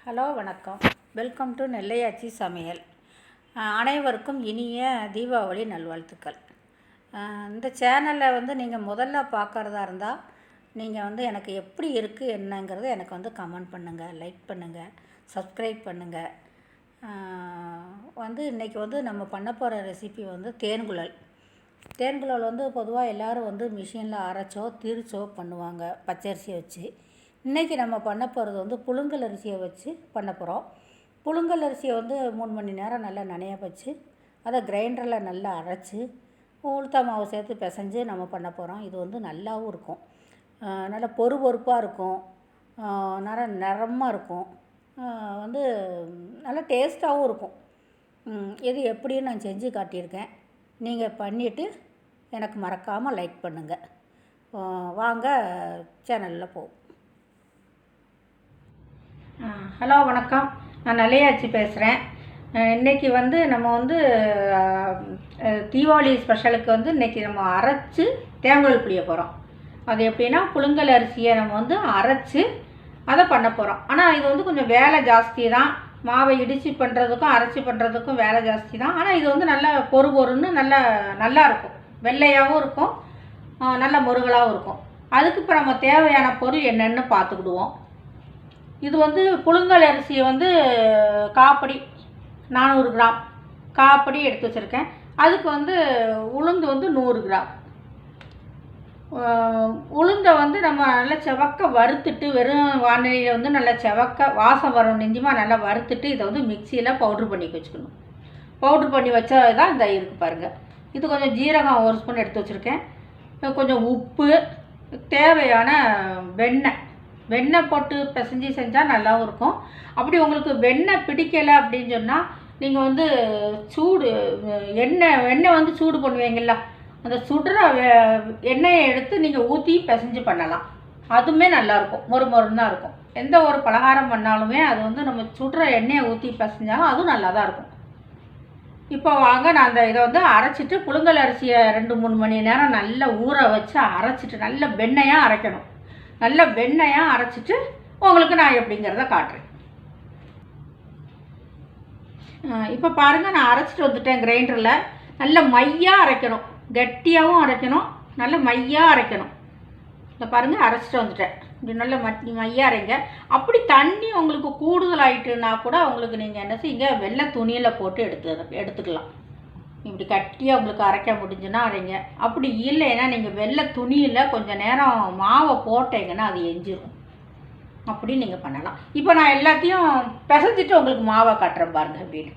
Hello வணக்கம். Welcome to Nellai AachiSamayal. அனைவருக்கும் இனிய தீபாவளி நல்வாழ்த்துக்கள். இந்த சேனலில் நீங்கள் முதல்ல பார்க்குறதா இருந்தால் நீங்கள் எனக்கு எப்படி இருக்குது என்னங்கிறத எனக்கு கமெண்ட் பண்ணுங்கள், லைக் பண்ணுங்கள், சப்ஸ்கிரைப் பண்ணுங்கள். இன்றைக்கி நம்ம பண்ண போகிற ரெசிபி தேன்குழல். தேன்குழல் பொதுவாக எல்லோரும் மிஷினில் அரைச்சோ திரிச்சோ பண்ணுவாங்க பச்சரிசியை வச்சு. இன்றைக்கி நம்ம பண்ண போகிறது புழுங்கல் அரிசியை வச்சு பண்ண போகிறோம். புழுங்கல் அரிசியை 3 மணி நேரம் நல்லா நனைய வச்சு அதை கிரைண்டரில் நல்லா அரைச்சி உளுத்த மாவு சேர்த்து பிசைஞ்சு நம்ம பண்ண போகிறோம். இது நல்லாவும் இருக்கும், நல்லா பொறுப்பாக இருக்கும், நல்லா நிறமாக இருக்கும், நல்லா டேஸ்ட்டாகவும் இருக்கும். இது எப்படின்னு நான் செஞ்சு காட்டியிருக்கேன். நீங்கள் பண்ணிவிட்டு எனக்கு மறக்காமல் லைக் பண்ணுங்கள். வாங்க சேனலில் போவோம். ஹலோ வணக்கம். நான் நெல்லை ஆச்சி பேசுகிறேன். இன்றைக்கி நம்ம தீபாவளி ஸ்பெஷலுக்கு இன்றைக்கி நம்ம அரைச்சி தேங்குழல் புளிய போகிறோம். அது எப்படின்னா புழுங்கல் அரிசியை நம்ம அரைச்சி அதை பண்ண போகிறோம். ஆனால் இது கொஞ்சம் வேலை ஜாஸ்தி தான். மாவை இடித்து பண்ணுறதுக்கும் அரைச்சி பண்ணுறதுக்கும் வேலை ஜாஸ்தி தான். ஆனால் இது நல்லா பொறுன்னு நல்லா இருக்கும், வெள்ளையாகவும் இருக்கும், நல்ல முருகலாகவும் இருக்கும். அதுக்கு இப்போ நம்ம தேவையான பொருள் என்னென்னு பார்த்துக்கிடுவோம். இது புழுங்கல் அரிசியை காப்படி 400 கிராம் காப்படி எடுத்து வச்சுருக்கேன். அதுக்கு உளுந்து 100 கிராம். உளுந்தை நம்ம நல்லா செவக்க வறுத்துட்டு, வெறும் வானிலையில் நல்லா செவக்க வாசம் வரும் நெஞ்சுமா நல்லா வறுத்துட்டு இதை மிக்சியில் பவுட்ரு பண்ணி வச்சுக்கணும். பவுட்ரு பண்ணி வச்சா தான் இந்த இருக்குது பாருங்கள். இது கொஞ்சம் ஜீரகம் 1 ஸ்பூன் எடுத்து வச்சுருக்கேன். கொஞ்சம் உப்பு, தேவையான வெண்ணெய் போட்டு பிசைஞ்சு செஞ்சால் நல்லாவும் இருக்கும். அப்படி உங்களுக்கு வெண்ணெய் பிடிக்கலை அப்படின்னு சொன்னால் நீங்கள் சூடு எண்ணெய் சூடு பண்ணுவீங்களா, அந்த சுடுற எண்ணெயை எடுத்து நீங்கள் ஊற்றி பிசைஞ்சு பண்ணலாம். அதுவுமே நல்லாயிருக்கும், மொறுன்னு தான் இருக்கும். எந்த ஒரு பலகாரம் பண்ணாலுமே அது நம்ம சுடுற எண்ணெயை ஊற்றி பிசைஞ்சாலும் அதுவும் நல்லா தான் இருக்கும். இப்போ வாங்க நான் இதை அரைச்சிட்டு புழுங்கல் அரிசியை 2-3 மணி நேரம் நல்லா ஊற வச்சு அரைச்சிட்டு நல்ல வெண்ணெயாக அரைக்கணும். நல்ல வெண்ணெயாக அரைச்சிட்டு உங்களுக்கு நான் எப்படிங்கிறத காட்டுறேன். இப்போ பாருங்கள், நான் அரைச்சிட்டு வந்துட்டேன் கிரைண்டரில். நல்ல மையாக அரைக்கணும், கட்டியாகவும் அரைக்கணும், நல்ல மையாக அரைக்கணும். இந்த பாருங்கள், அரைச்சிட்டு வந்துட்டேன். இப்படி நல்ல மையாக அரைங்க. அப்படி தண்ணி உங்களுக்கு கூடுதல் ஆகிட்டுன்னா கூட உங்களுக்கு நீங்கள் என்ன செய்யுங்க, வெள்ளை துணியில் போட்டு எடுத்துக்கலாம். இப்படி கட்டியாக உங்களுக்கு அரைக்க முடிஞ்சுன்னா அரைங்க. அப்படி இல்லைன்னா நீங்கள் வெள்ளை துணியில் கொஞ்சம் நேரம் மாவை போட்டீங்கன்னா அது எஞ்சிடும். அப்படி நீங்கள் பண்ணலாம். இப்போ நான் எல்லாத்தையும் பிசைஞ்சிட்டு உங்களுக்கு மாவை காட்டுறேன் பாருங்கள். அப்படின்னு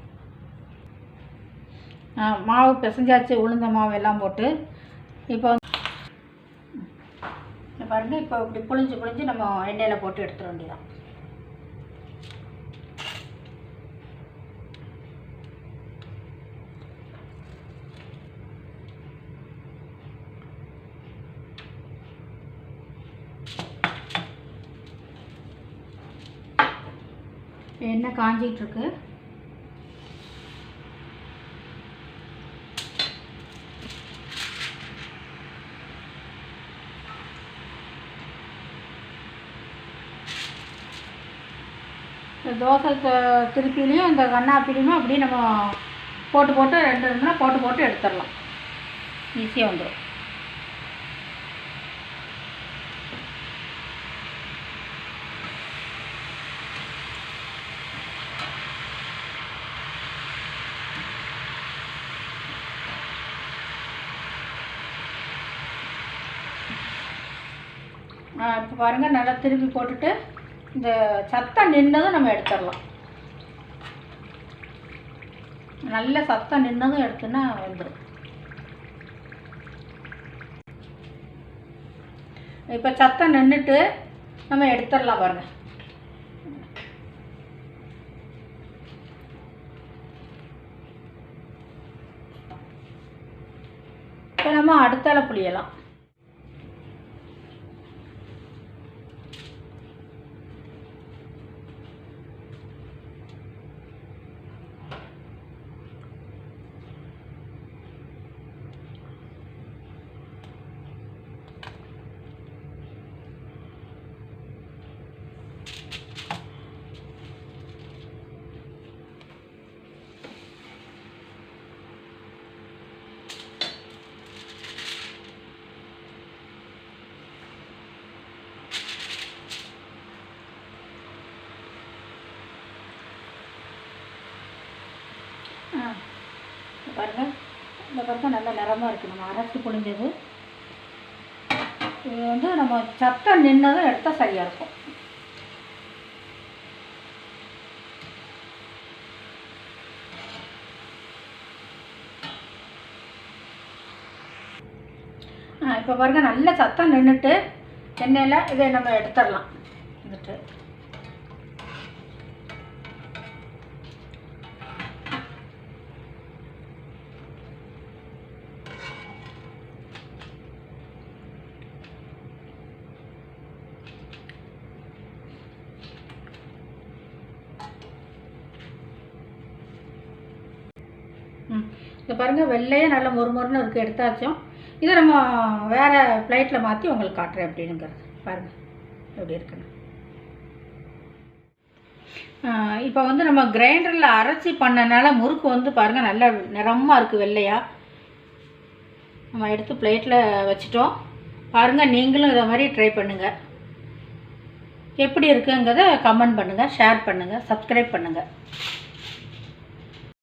மாவு பிசைஞ்சாச்சு, உளுந்த மாவு எல்லாம் போட்டு. இப்போ பாருங்கள், இப்போ இப்படி புழிஞ்சு நம்ம எண்ணெயில் போட்டு எடுத்துட வேண்டியதான். எண்ணெய் காஞ்சிகிட்ருக்கு. இந்த தோசை திருப்பிலையும் இந்த கண்ணாப்பிலையுமே அப்படியே நம்ம போட்டு 2 நிமிஷம் போட்டு எடுத்துடலாம். ஈஸியாக வந்துடும். இப்போ பாருங்கள், நல்லா திருப்பி போட்டுட்டு இந்த சத்தம் நின்றதும் நம்ம எடுத்துடலாம். நல்ல சத்தம் நின்றதும் எடுத்துன்னா வந்துடும். இப்போ சத்தம் நின்றுட்டு நம்ம எடுத்துடலாம் பாருங்கள். இப்போ நம்ம அடுத்தால புளியலாம். பாருங்கள், இந்த பக்கம் நல்ல நிறமாக இருக்குது. நம்ம அரைச்சி புழிஞ்சது இது வந்து நம்ம சத்தம் நின்னதும் எடுத்தால் சரியாக இருக்கும். இப்போ பாருங்கள், நல்ல சத்தம் நின்றுட்டு எண்ணெயில் இதை நம்ம எடுத்துடலாம். வந்துட்டு இதை பாருங்கள், வெள்ளையே நல்ல மொறுமொறுன்னு இருக்குது. எடுத்தாச்சும் இதை நம்ம வேறு பிளேட்டில் மாற்றி உங்களுக்கு காட்டுறேன் எப்படிங்கிறது. பாருங்கள் எப்படி இருக்குன்னு. இப்போ வந்து நம்ம கிரைண்டரில் அரைச்சி பண்ணனால முறுக்கு வந்து பாருங்கள் நல்ல நிறமாக இருக்குது, வெள்ளையாக. நம்ம எடுத்து பிளேட்டில் வச்சிட்டோம். பாருங்கள், நீங்களும் இதை மாதிரி ட்ரை பண்ணுங்கள். எப்படி இருக்குங்கிறத கமெண்ட் பண்ணுங்கள், ஷேர் பண்ணுங்கள், சப்ஸ்கிரைப் பண்ணுங்கள்.